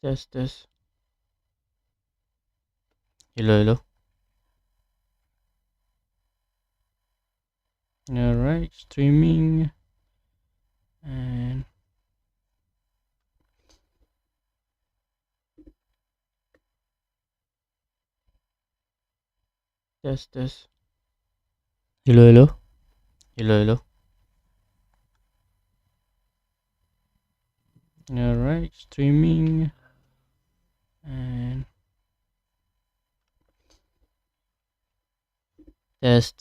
Test. Hello. Alright, streaming. And test. Hello. Alright, streaming. And test.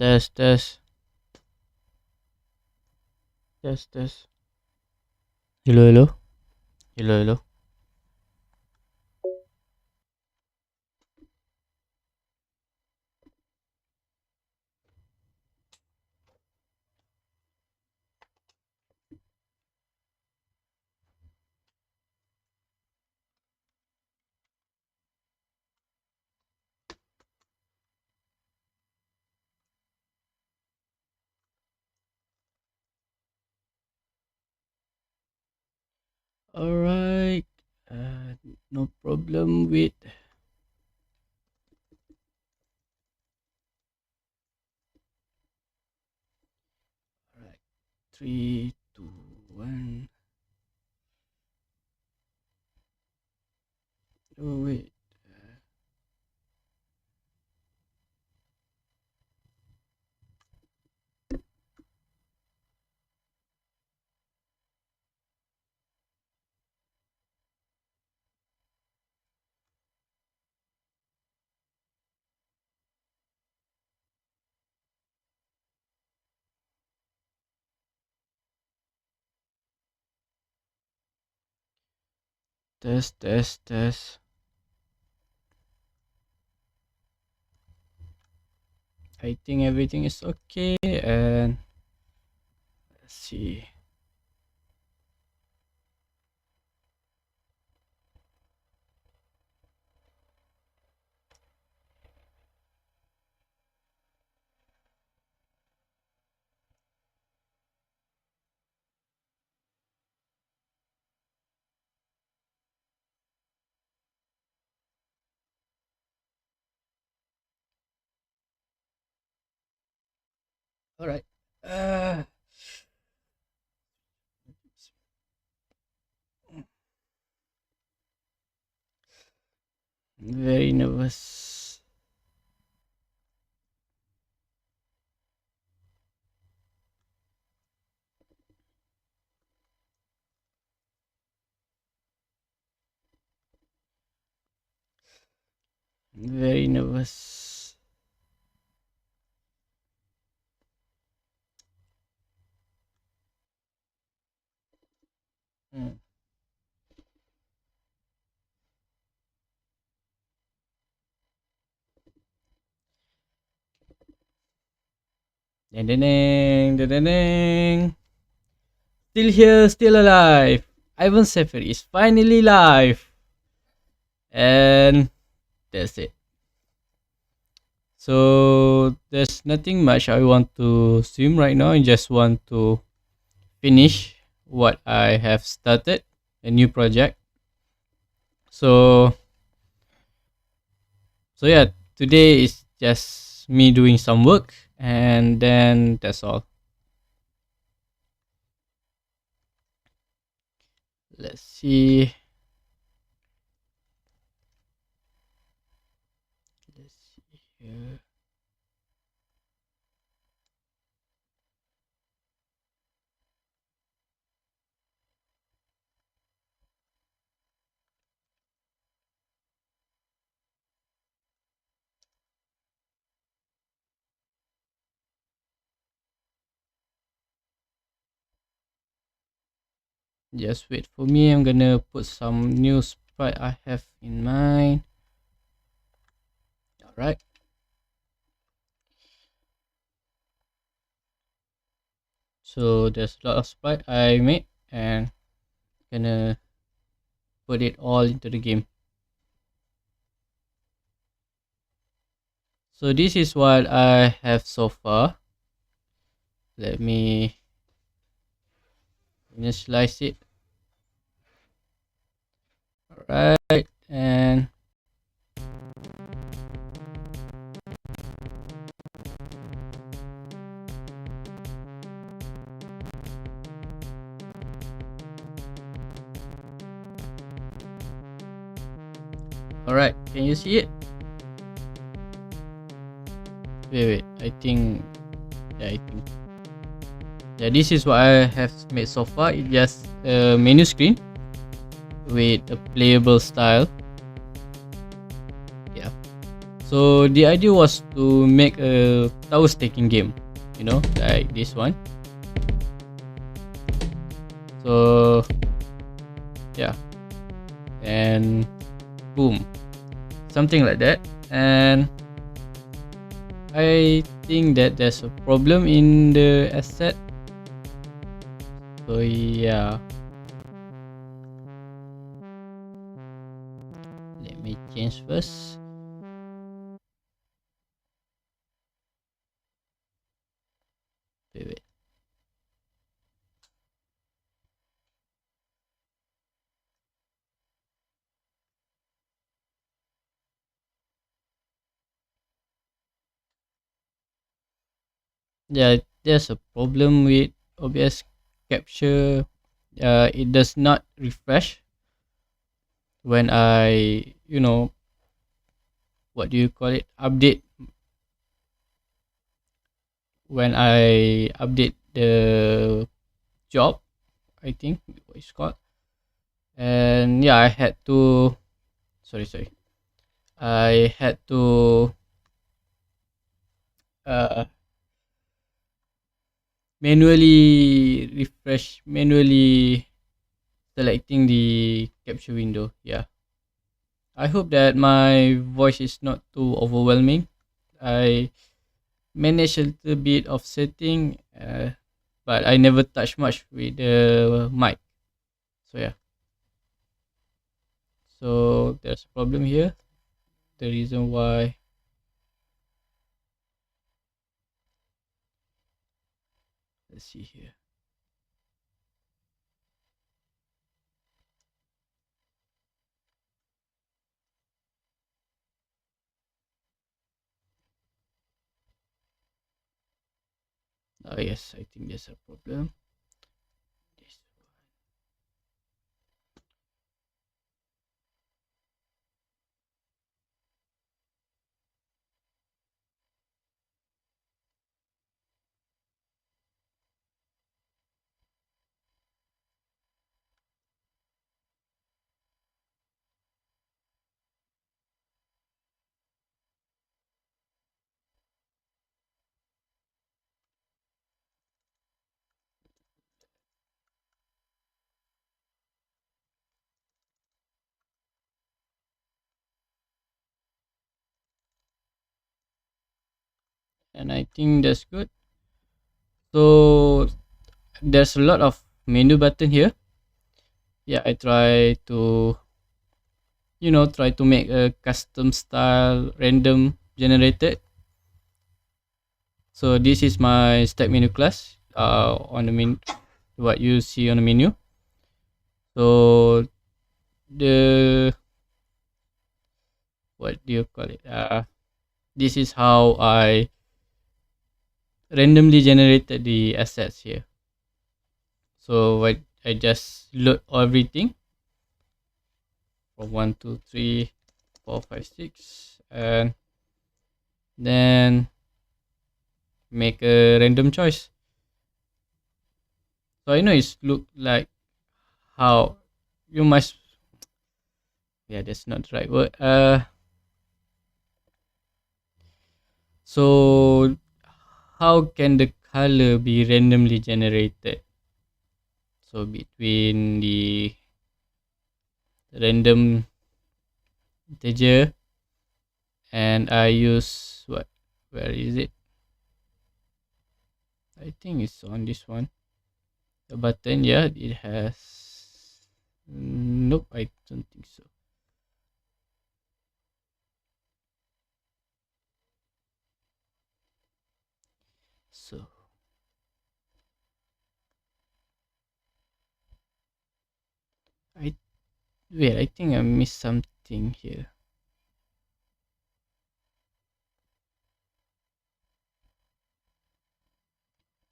Hello. Alright. No problem with. Alright. 3, 2, 1. Oh wait. Test. I think everything is okay, and let's see. Alright. Very nervous. Very nervous. Hmm. Ding. Still here, still alive. Ivan Zephyr is finally live. And that's it. So there's nothing much I want to stream right now. I just want to finish what I have started, a new project. So yeah, today is just me doing some work, and then that's all. Let's see. Let's see here. Just wait for me. I'm gonna put some new sprite I have in mind. Alright. So there's a lot of sprite I made, and gonna put it all into the game. So this is what I have so far. Let me initialize it. Right, and all right, can you see it? Wait, I think, yeah, this is what I have made so far. It's just a menu screen with a playable style. Yeah. So the idea was to make a tower staking game, like this one. So yeah, and boom, something like that. And I think that there's a problem in the asset. So yeah, let me change first. Wait. Yeah, there's a problem with OBS capture. It does not refresh when I, what do you call it? Update, when I update the job, I think what it's called. And yeah, I had to, sorry, I had to uh, manually selecting the capture window. Yeah, I hope that my voice is not too overwhelming. I managed a little bit of setting, but I never touch much with the mic. So yeah, so there's a problem here. The reason why, let's see here. Oh yes, I think there's a problem. This and I think that's good. So there's a lot of menu button here. Yeah, I try to, try to make a custom style random generated. So this is my stack menu class on the menu, what you see on the menu. So the, what do you call it, this is how I randomly generated the assets here. So I just load everything from 1 2 3 4 5 6, and then make a random choice. So I know it's look like how you must, yeah, that's not the right word. So how can the color be randomly generated? So between the random integer, and I use what, where is it? I think it's on this one, the button. Yeah, it has, nope, I don't think so. So I Wait, I think I missed something here.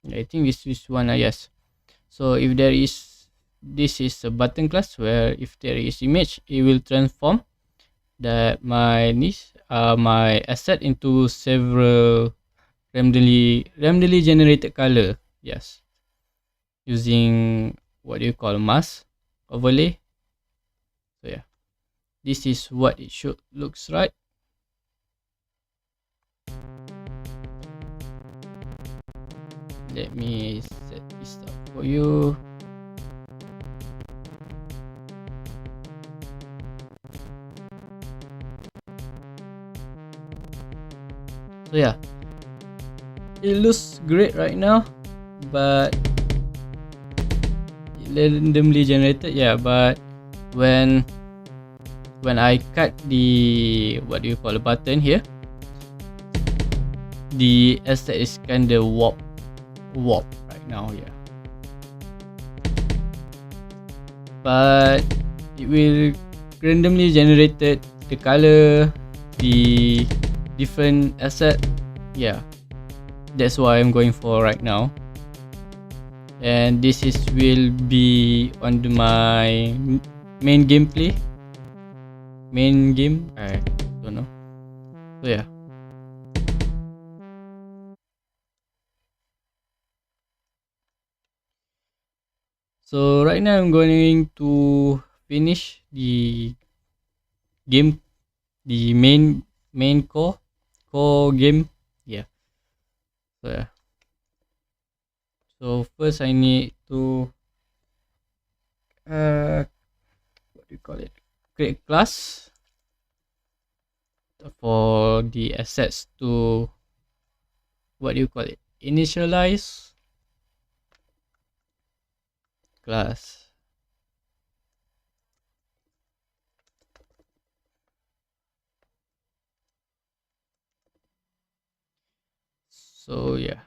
I think this one, yes. So if there is, this is a button class where if there is image, it will transform that my asset into several randomly generated color. Yes, using what do you call mask overlay. So yeah, this is what it should looks right. Let me set this up for you. So yeah, it looks great right now, but randomly generated. Yeah, but when I cut the what do you call a button here, the asset is kinda warp right now. Yeah, but it will randomly generated the color, the different asset. Yeah, that's what I'm going for right now. And this is will be on my main gameplay, main game. I don't know. So yeah. So right now I'm going to finish the game, the main core game. Yeah. So yeah. So first I need to what do you call it? Create class for the assets to what do you call it? Initialize class. So yeah.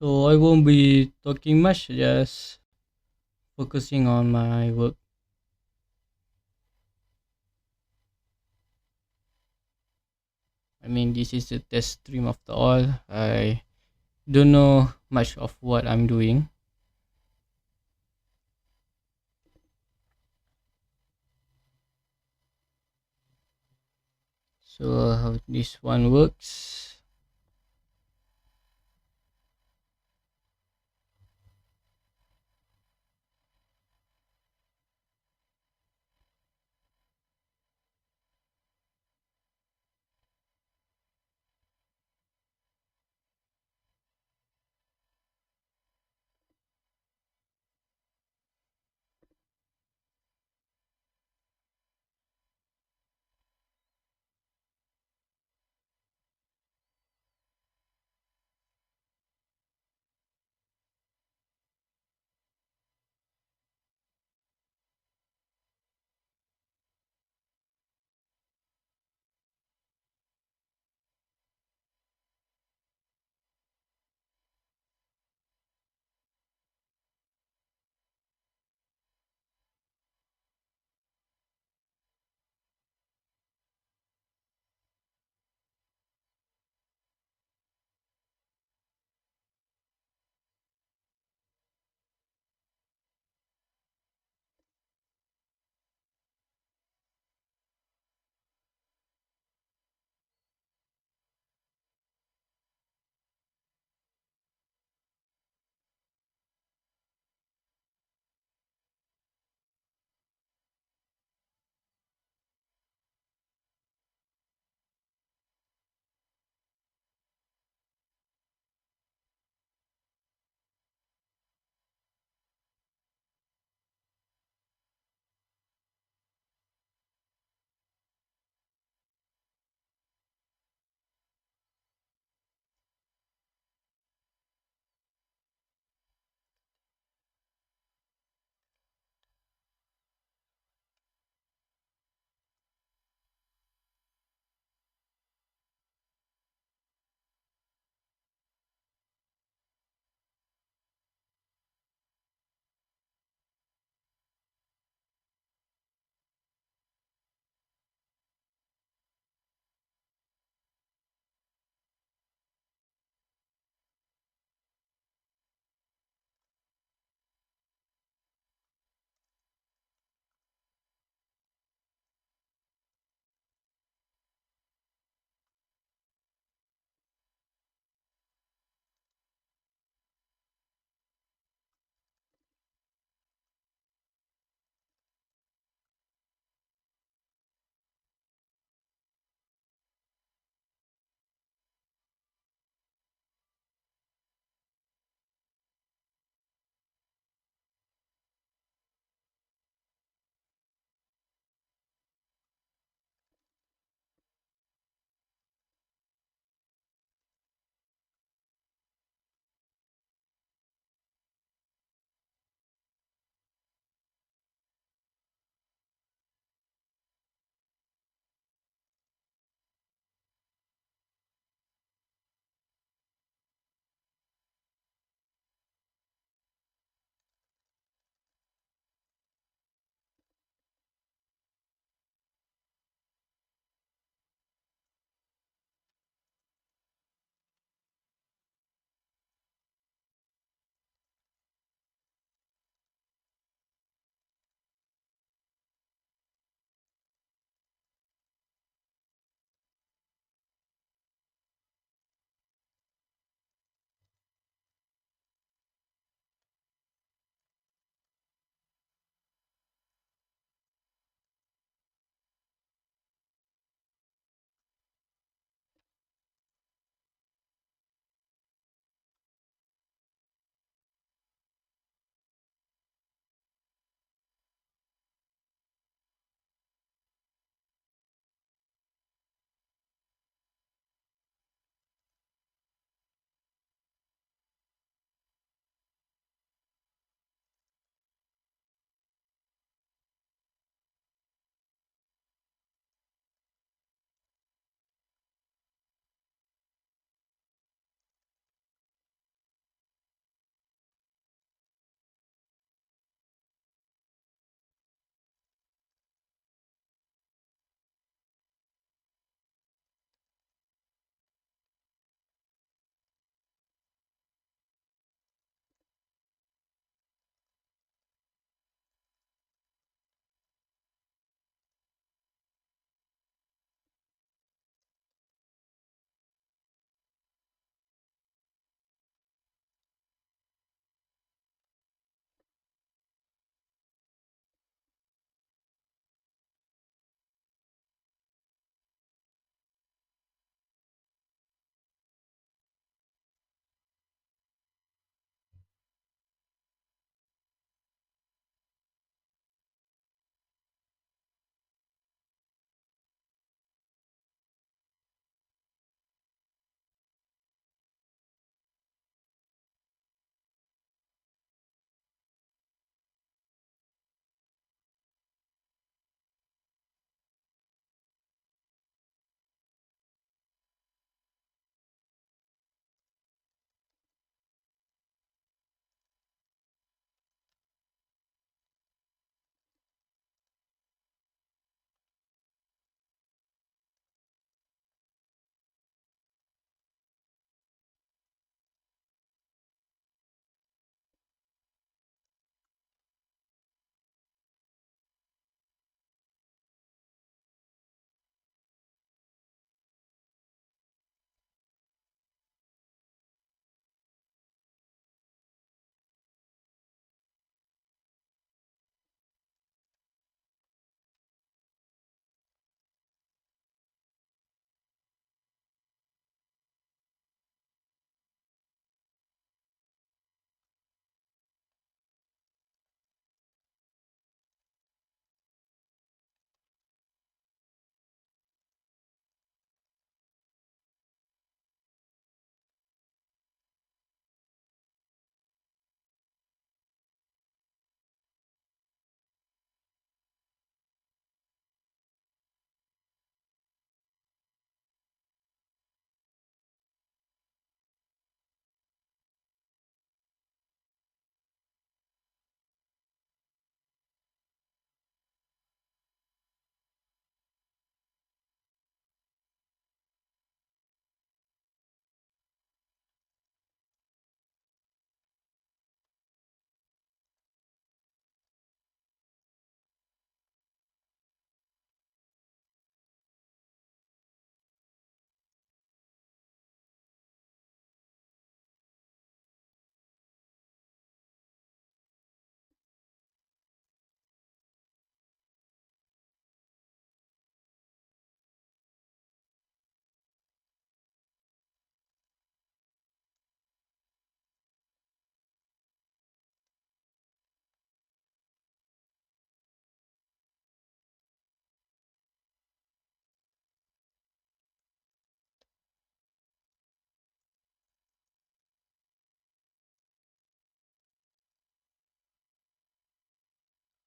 So I won't be talking much, just focusing on my work. I mean, this is the test stream after all. I don't know much of what I'm doing. So how this one works.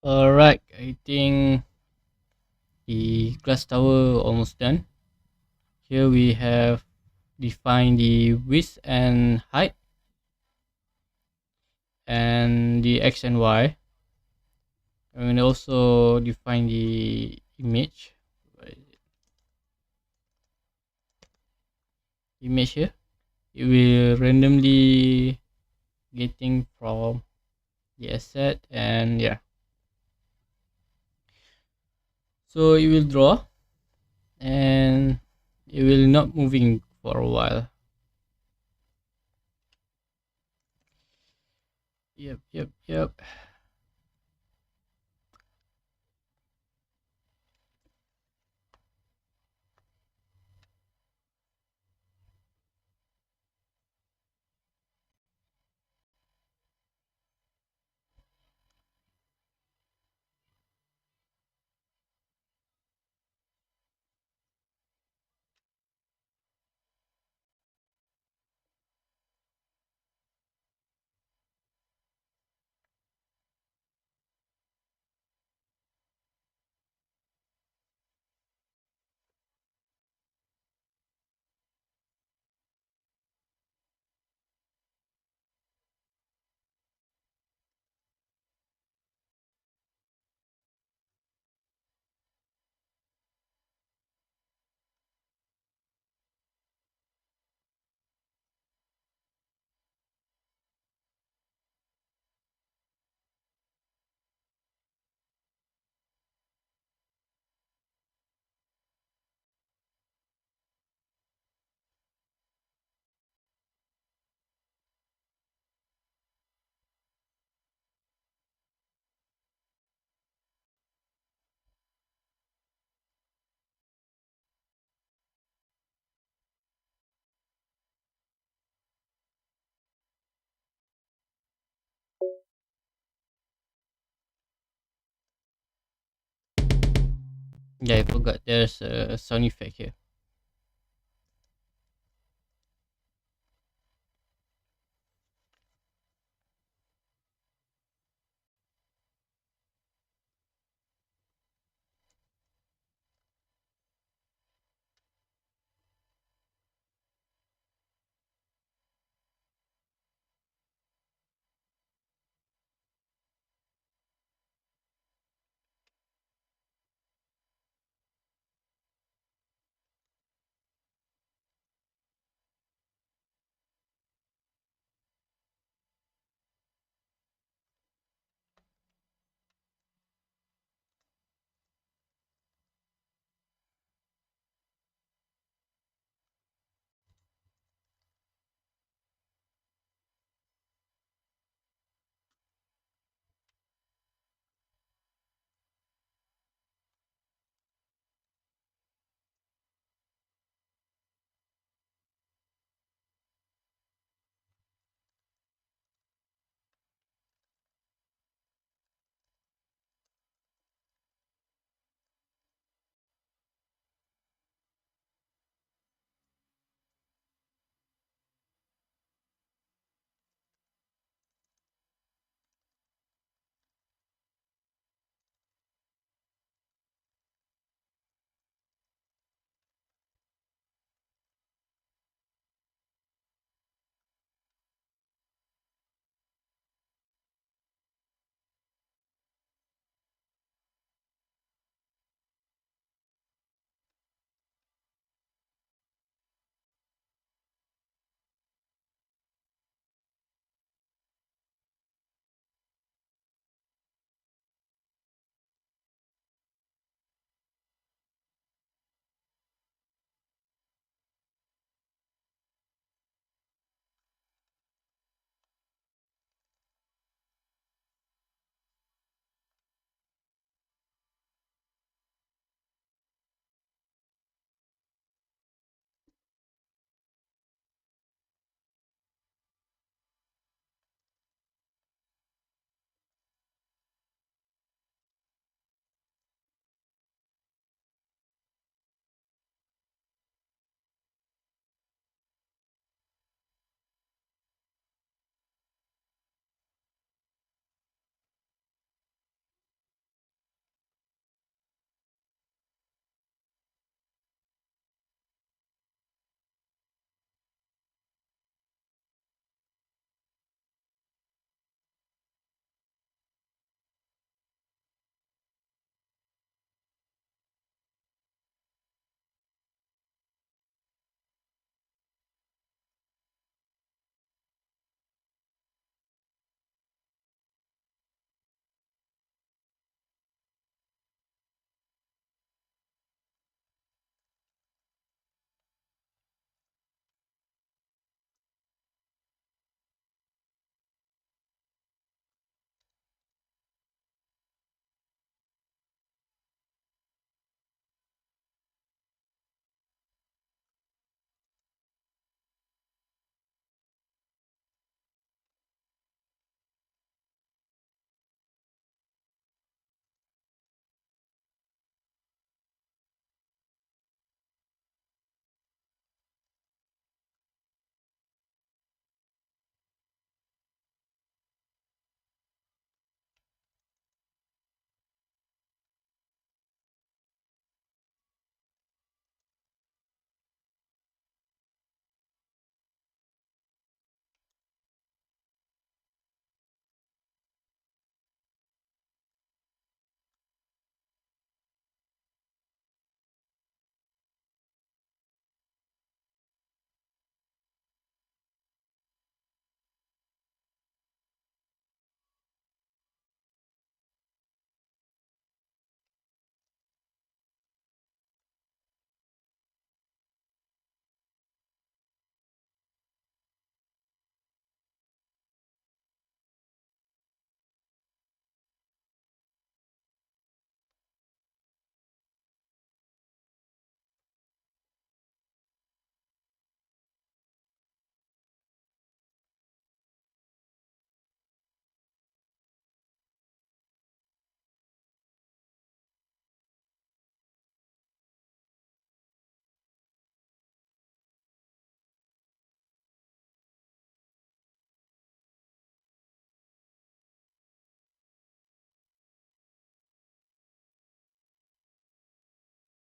Alright, I think the glass tower almost done. Here we have defined the width and height and the x and y, and also define the image. Image here, it will randomly getting from the asset, and yeah, so it will draw and it will not moving for a while. Yep. Yeah, I forgot there's a sound effect here.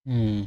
Hmm.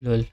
Lol.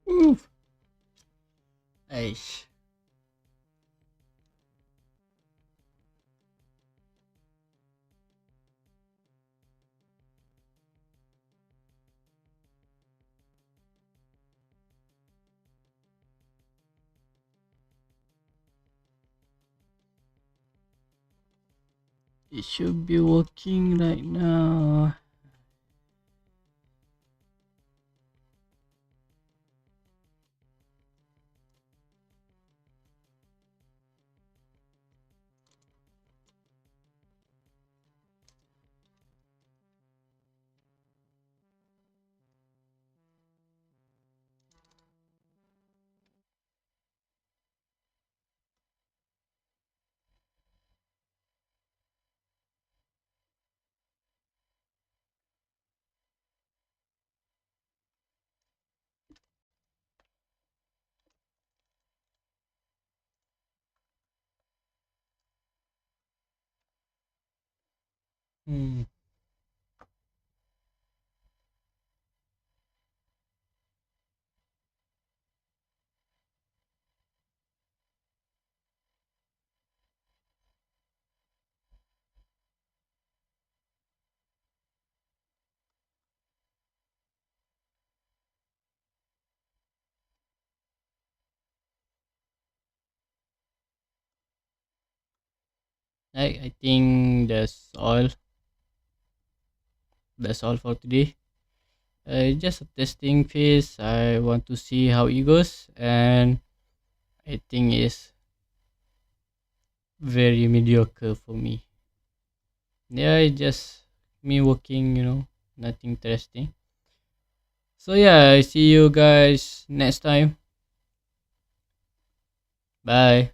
Oof. Aish. It should be working right now. Hmm. I think that's all. That's all for today. Just a testing phase. I want to see how it goes, and I think it's very mediocre for me. Yeah, it's just me working, nothing interesting. So yeah, I see you guys next time. Bye.